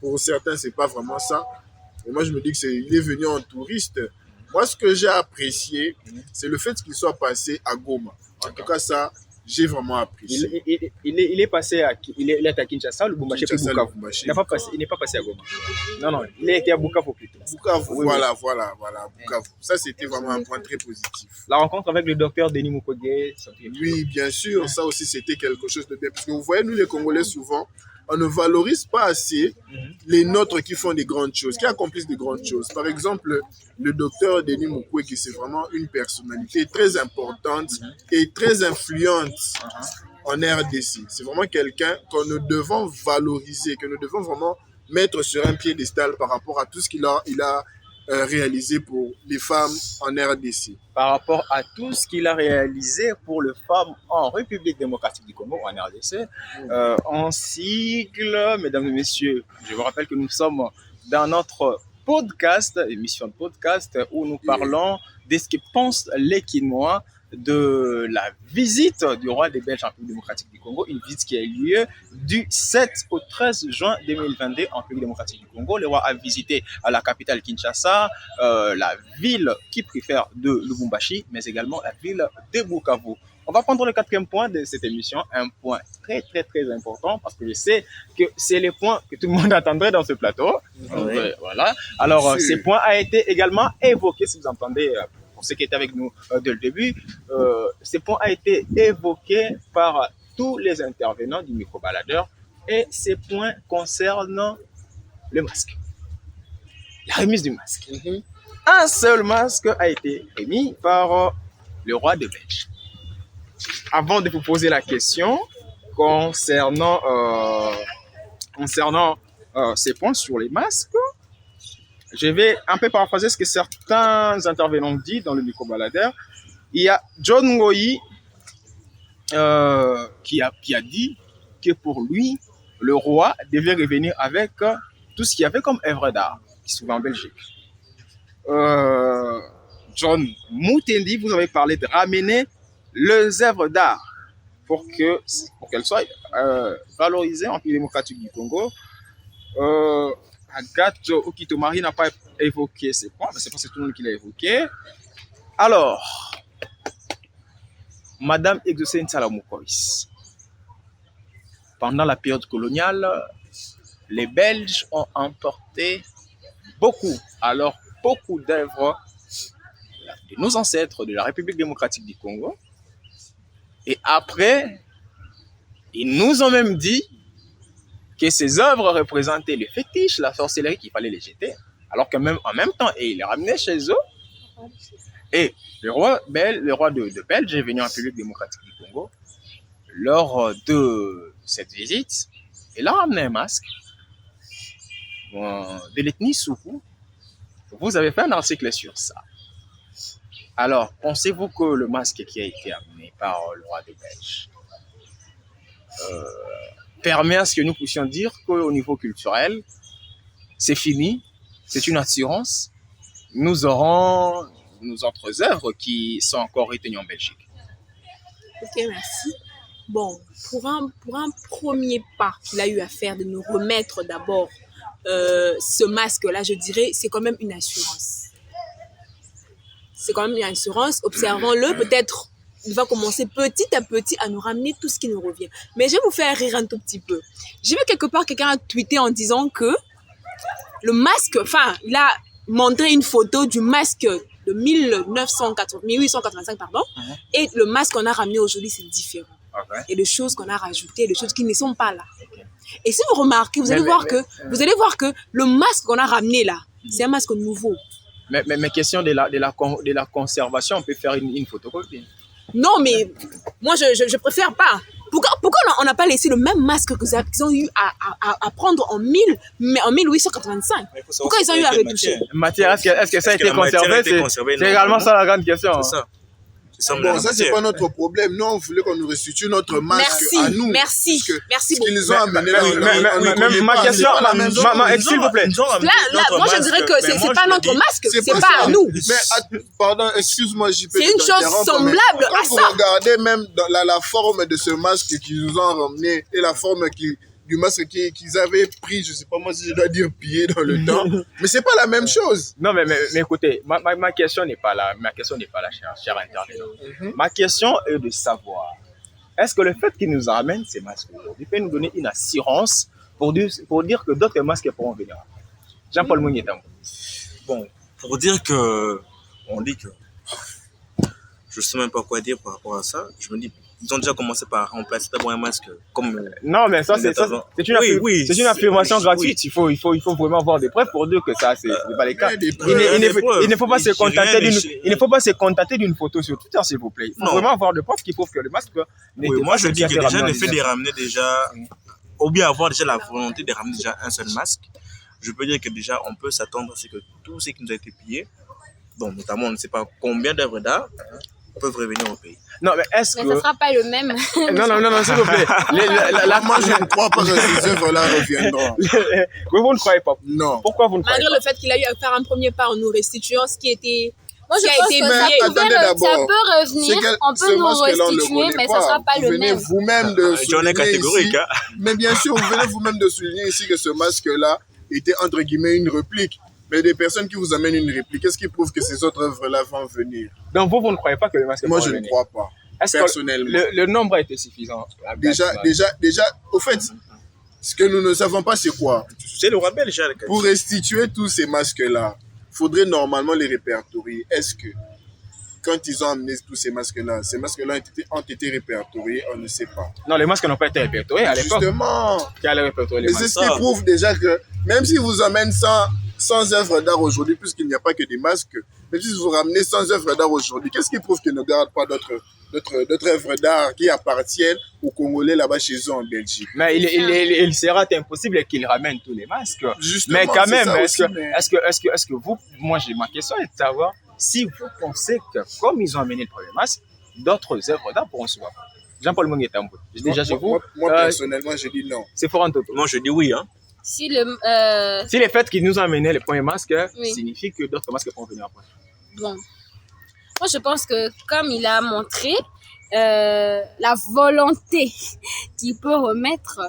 pour certains, c'est pas vraiment ça. Et moi, je me dis il est venu en touriste. Moi, ce que j'ai apprécié, c'est le fait qu'il soit passé à Goma. En tout cas, ça, j'ai vraiment apprécié. Il est passé il est à Kinshasa, Lubumbashi, puis Kinshasa, Bukavu. Lubumbashi. Il n'est pas passé à Goma. Non, il a été à Bukavu plutôt. Bukavu, Oui, voilà, Bukavu. Ça, c'était vraiment un point très positif. La rencontre avec le docteur Denis Mukwege, Oui, bien sûr, ça aussi c'était quelque chose de bien. Parce que vous voyez, nous les Congolais, souvent, on ne valorise pas assez les nôtres qui font des grandes choses, qui accomplissent des grandes choses. Par exemple, le docteur Denis Mukwege, c'est vraiment une personnalité très importante et très influente en RDC. C'est vraiment quelqu'un que nous devons valoriser, que nous devons vraiment mettre sur un piédestal par rapport à tout ce qu'il a réalisé pour les femmes en RDC. par rapport à tout ce qu'il a réalisé pour les femmes en République démocratique du Congo, en RDC, en sigle, mesdames et messieurs. Je vous rappelle que nous sommes dans notre podcast, émission de podcast, où nous parlons de ce que pensent les Quinois de la visite du roi des Belges en République démocratique du Congo, une visite qui a eu lieu du 7 au 13 juin 2022 en République démocratique du Congo. Le roi a visité la capitale Kinshasa, la ville qui préfère de Lubumbashi, mais également la ville de Bukavu. On va prendre le quatrième point de cette émission, un point très très très important, parce que je sais que c'est le point que tout le monde attendrait dans ce plateau. Voilà. Alors, ce point a été également évoqué, si vous entendez, pour ceux qui étaient avec nous dès le début, ce point a été évoqué par tous les intervenants du micro-baladeur, et ces points concernent le masque. La remise du masque. Un seul masque a été émis par le roi des Belges. Avant de vous poser la question concernant ses points sur les masques. Je vais un peu paraphraser ce que certains intervenants disent dans le micro-baladeur. Il y a John Ngoyi qui a dit que pour lui, le roi devait revenir avec tout ce qu'il y avait comme œuvre d'art qui se trouvait en Belgique. John Mutendi, vous avez parlé de ramener les œuvres d'art pour qu'elles soient valorisées en République démocratique du Congo. Agathe Okitomari n'a pas évoqué ces points, mais c'est pas tout le monde qui l'a évoqué. Alors, Madame Exocène Salamoukois, pendant la période coloniale, les Belges ont emporté beaucoup d'œuvres de nos ancêtres de la République démocratique du Congo. Et après, ils nous ont même dit que ces œuvres représentaient le fétiche, la sorcellerie, qu'il fallait les jeter, alors qu'en même temps, ils les ramenaient chez eux. Et le roi de Belge est venu en République démocratique du Congo lors de cette visite. Il a ramené un masque de l'ethnie Soukou. Vous avez fait un article sur ça. Alors, pensez-vous que le masque qui a été amené par le roi de Belge permet à ce que nous puissions dire qu'au niveau culturel, c'est fini, c'est une assurance. Nous aurons nos autres œuvres qui sont encore retenues en Belgique. Ok, merci. Bon, pour un premier pas qu'il a eu à faire de nous remettre d'abord ce masque-là, je dirais, c'est quand même une assurance. C'est quand même une assurance. Observons-le, peut-être il va commencer petit à petit à nous ramener tout ce qui nous revient. Mais je vais vous faire rire un tout petit peu. J'ai vu quelque part quelqu'un a tweeté en disant que le masque, enfin, il a montré une photo du masque de 1885, pardon, et le masque qu'on a ramené aujourd'hui, c'est différent. Okay. Et les choses qu'on a rajoutées, les choses qui ne sont pas là. Okay. Et si vous remarquez, vous allez voir que le masque qu'on a ramené là, c'est un masque nouveau. Mais question de la conservation, on peut faire une photocopie. Non, mais moi, je préfère pas. Pourquoi on n'a pas laissé le même masque qu'ils ont eu à prendre en 1885? Pourquoi ils ont eu à retoucher? Matière, est-ce que ça a été conservé? C'est également ça la grande question. C'est ça. Bon, ça, c'est pas notre problème. Nous, on voulait qu'on nous restitue notre masque à nous. Merci beaucoup. Qu'ils ont amené là. Ma question, s'il vous plaît. Là, moi, je dirais que c'est pas notre masque, c'est pas à nous. Mais, pardon, excuse-moi, JP. C'est une chose semblable à ça. Quand vous regardez même la forme de ce masque qu'ils nous ont ramené et la forme du masque qu'ils avaient pris, je sais pas moi si je dois dire pillé dans le temps, mais c'est pas la même chose. Non, mais écoutez, ma question n'est pas là, cher intervenant. Ma question est de savoir, est-ce que le fait qu'ils nous amènent ces masques aujourd'hui peut nous donner une assurance pour dire que d'autres masques pourront venir? Jean-Paul Mouniétam. Bon, pour dire que, on dit que, je sais même pas quoi dire par rapport à ça, je me dis, ils ont déjà commencé par remplacer d'abord un masque comme... Non, mais ça, c'est une affirmation gratuite. Il faut vraiment avoir des preuves pour dire que ça, c'est pas les cas. Il ne faut pas se contenter d'une photo sur Twitter, s'il vous plaît. Il faut vraiment avoir des preuves qui prouvent que le masque n'était pas... Moi, je dis que déjà, le fait de ramener déjà, ou bien avoir déjà la volonté de ramener déjà un seul masque, je peux dire que déjà, on peut s'attendre à ce que tout ce qui nous a été pillé, donc notamment, on ne sait pas combien d'œuvres d'art, peuvent revenir au pays. Non, mais est-ce que... Mais ça ne sera pas le même. Non, s'il vous plaît. Moi, je ne crois pas que ces œuvres-là reviendront. Vous ne croyez pas? Non. Pourquoi vous ne croyez pas? Malgré le fait qu'il a eu à faire un premier pas en nous restituant ce qui était... Moi, je pense que ça peut revenir, on peut nous restituer, mais ça ne sera pas le même. Vous venez vous-même de souligner catégorique, ici, mais bien sûr, vous venez vous-même de souligner ici que ce masque-là était entre guillemets une réplique. Mais des personnes qui vous amènent une réplique, qu'est-ce qui prouve que ces autres œuvres-là vont venir? Donc vous ne croyez pas que le masque Moi, je ne crois pas. Personnellement. Le nombre a été suffisant. Déjà, au fait, ce que nous ne savons pas, c'est quoi? C'est le roi belge. Pour restituer tous ces masques-là, il faudrait normalement les répertorier. Est-ce que, quand ils ont amené tous ces masques-là ont été répertoriés? On ne sait pas. Non, les masques n'ont pas été répertoriés à l'époque. Justement. Qui allait répertorier les masques? C'est ce qui prouve déjà que, même si vous amènez 100 œuvres d'art aujourd'hui, puisqu'il n'y a pas que des masques, mais si vous ramenez 100 œuvres d'art aujourd'hui, qu'est-ce qui prouve qu'ils ne gardent pas d'autres d'autres œuvres d'art qui appartiennent aux Congolais là-bas chez eux en Belgique. Mais il sera impossible qu'il ramène tous les masques. Justement, mais quand c'est même, ça est-ce aussi, mais- que vous, moi j'ai ma question est de savoir si vous pensez que comme ils ont amené le premier masque, d'autres œuvres d'art pourront se voir. Jean-Paul Mongetambo, déjà chez vous, Moi, personnellement, je dis non. c'est fort en toto. Moi, je dis oui. Hein. Si le. Si les faits qu'ils nous ont amené le premier masque Oui. signifie que d'autres masques vont venir après. Bon. Moi, je pense que comme il a montré la volonté qu'il peut remettre,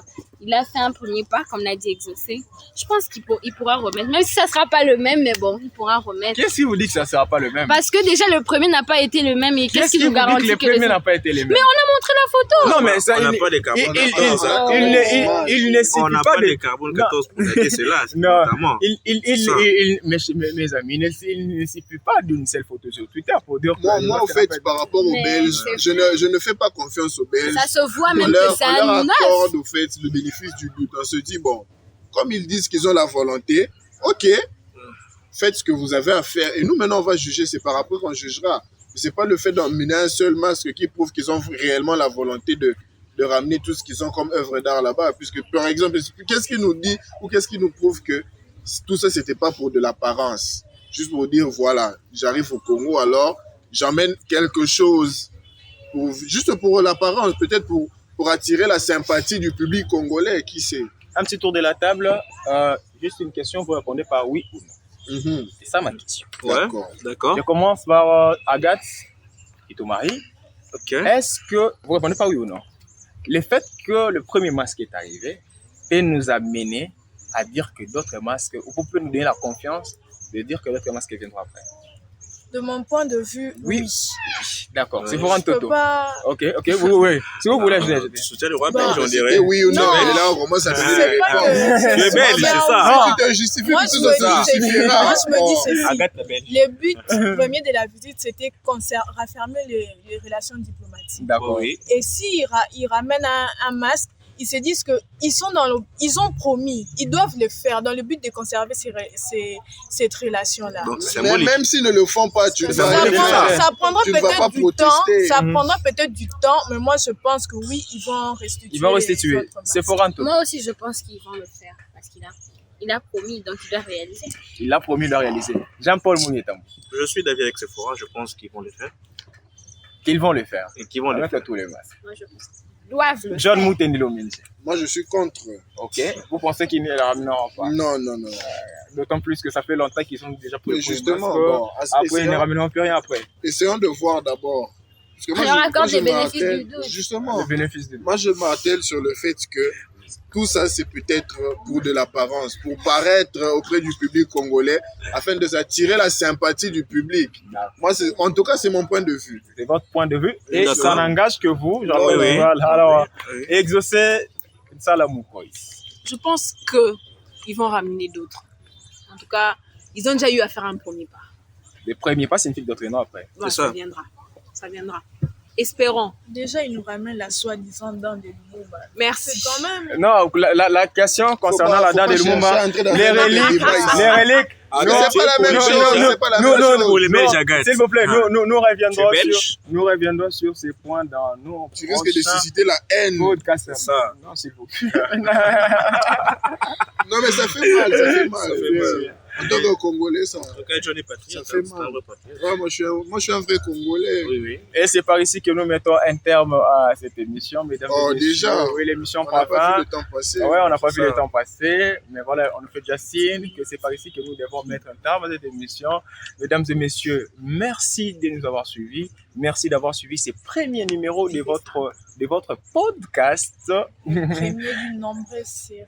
il a fait un premier pas, comme l'a dit Exaucé. Je pense qu'il pourra remettre, même si ça ne sera pas le même, mais bon, il pourra remettre. Qu'est-ce qui vous dit que ça ne sera pas le même? Parce que déjà, le premier n'a pas été le même. Et qu'est-ce qui nous vous dit garantit que le premier n'a pas été le même? Mais on a montré la photo. Non, mais ça, On n'a pas de carbone 14. Hein. il ne On suffit n'a pas pas de... de carbone 14 pour dater cela, Non, notamment. mes amis, il ne suffit pas d'une seule photo sur Twitter pour dire que... Moi, en fait, par rapport aux Mais Belges, c'est je ne fais pas confiance aux Belges. Ça se voit On même leur, que c'est on un leur nuage. accorde au fait le bénéfice du doute. On se dit, bon, comme ils disent qu'ils ont la volonté, ok, faites ce que vous avez à faire. Et nous, maintenant, on va juger. C'est par après qu'on jugera. C'est pas le fait d'emmener un seul masque qui prouve qu'ils ont réellement la volonté de ramener tout ce qu'ils ont comme œuvre d'art là-bas. Puisque, par exemple, qu'est-ce qui nous dit ou qu'est-ce qui nous prouve que tout ça, c'était pas pour de l'apparence. Juste pour dire, voilà, j'arrive au Congo, alors j'emmène quelque chose, juste pour l'apparence, peut-être pour attirer la sympathie du public congolais, qui sait. Un petit tour de la table. Juste une question, vous répondez par oui ou non. C'est ça ma question. Ouais, d'accord. Je commence par Agathe et ton mari. Ok. Est-ce que vous répondez par oui ou non? Le fait que le premier masque est arrivé peut nous amener à dire que d'autres masques, ou vous pouvez nous donner la confiance de dire que d'autres masques viendront après. De mon point de vue, Oui. D'accord, c'est Ouais. pour un je peux toto. pas. Ok, oui. Si vous voulez, je vais Tu soutiens le roi Bah, belge, on C'était dirait. oui ou non, Non. et là on commence à donner C'est les pas réponses. que. Tu es belge, c'est ça. Si tu te justifies, Moi, tout je ça, me ça dis justifiera. moi, je me dis ceci. Agathe la belge. Le but premier de la visite, c'était raffermer les relations diplomatiques. D'accord. Oui. Et s'ils ramènent un masque, ils se disent ils ont promis, ils doivent le faire dans le but de conserver cette relation-là. Donc, c'est Mais symbolique. même s'ils ne le font pas, tu Ça, vas ça prendra Tu ne vas pas peut-être du temps, protester. ça prendra peut-être du temps, mais moi je pense que oui, ils vont restituer. Il va restituer. les autres masques. C'est pour un toto. Moi aussi, je pense qu'ils vont le faire. Parce qu'il a promis, donc il doit réaliser. Il a promis de réaliser. Jean-Paul Mouniétam, Je suis d'avis avec Sephora, je pense qu'ils vont le faire. qu'ils vont le faire. Et qu'ils vont le Avec faire. tous les masques. Moi, je pense qu'ils doivent le John faire. Moutendilo Minji. Moi, je suis contre. Ok. Vous pensez qu'ils ne le ramèneront pas? Non. D'autant plus que ça fait longtemps qu'ils sont déjà pour Mais le premier justement, masque. bon, Après, ils ne ramèneront plus rien après. essayons de voir d'abord. Parce que On leur accorde les me bénéfices rappelle- du doute. Justement, Le bénéfice de moi, je m'attelle sur le fait que tout ça, c'est peut-être pour de l'apparence, pour paraître auprès du public congolais, afin de s'attirer la sympathie du public. Moi, en tout cas, c'est mon point de vue. C'est votre point de vue. Et D'accord. ça n'engage que vous. Oui, oui. Voilà. Alors, Oui. exaucer Salamoukoïs. Je pense qu'ils vont ramener d'autres. En tout cas, ils ont déjà eu à faire un premier pas. Le premier pas signifie que d'autres non après. Ouais, ça. ça viendra. Ça viendra. Espérons. Déjà, ils nous ramènent la soi-disant dent de Lumumba. Merci. C'est quand même. Non, la question concernant la dent de Lumumba, les reliques, les reliques. Mais c'est pas la même chose, c'est pas la même chose. Pour les Belges, Agathe. S'il vous plaît, Ah. nous reviendrons sur ces points dans nos Tu risques de susciter la haine. podcasts. C'est ça. Non, s'il vous plaît. Non, mais ça fait mal, ça fait mal. Ça fait mal. En tant que Congolais, ça. En tout cas, Johnny Patriot, Ça fait c'est mal. un vrai patriote. Ouais, moi, je suis un vrai Congolais. Oui, oui. Et c'est par ici que nous mettons un terme à cette émission, mesdames Oh, et messieurs. déjà. Oui, l'émission On prend n'a pas fin. vu le temps passer. Ouais, on n'a pas vu Ça. le temps passer, mais voilà, on nous fait déjà signe que c'est par ici que nous devons mettre un terme à cette émission. Mesdames et messieurs, merci de nous avoir suivis. Merci d'avoir suivi ces premiers numéros de votre podcast. Premier d'une nombreuse série.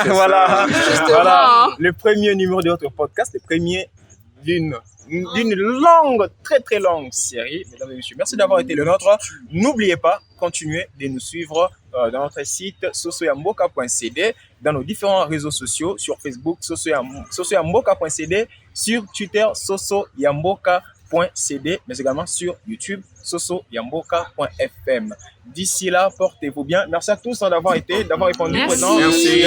Voilà, Justement. voilà, le premier numéro de votre podcast, le premier d'une longue, très très longue série. Mesdames et messieurs, merci d'avoir été le nôtre. N'oubliez pas, continuez de nous suivre dans notre site sosoyamboka.cd, dans nos différents réseaux sociaux, sur Facebook sosoyamboka.cd, sur Twitter sosoyamboka.cd, mais également sur YouTube sosoyamboka.fm. D'ici là, portez-vous bien. Merci à tous d'avoir répondu Merci. présent. Merci.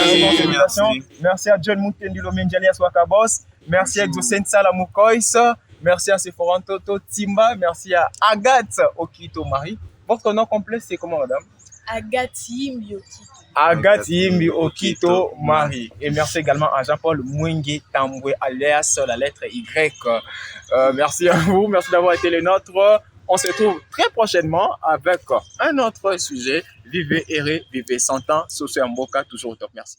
Merci. Merci à John Moutendilo Menjali Swakabos. Merci à Exocène Salamoukoïs. Merci à Sephoran Toto Timba. Merci à Agathe Okito Marie. Votre nom complet, c'est comment, madame? Agati Mbiokito. Agati Okito Marie. Et merci également à Jean-Paul Mwenge Tambwe, alias la lettre Y. Merci à vous, merci d'avoir été les nôtres. On se retrouve très prochainement avec un autre sujet. Vivez, errez, vivez 100 ans. Soso Mboka, toujours au top. Merci.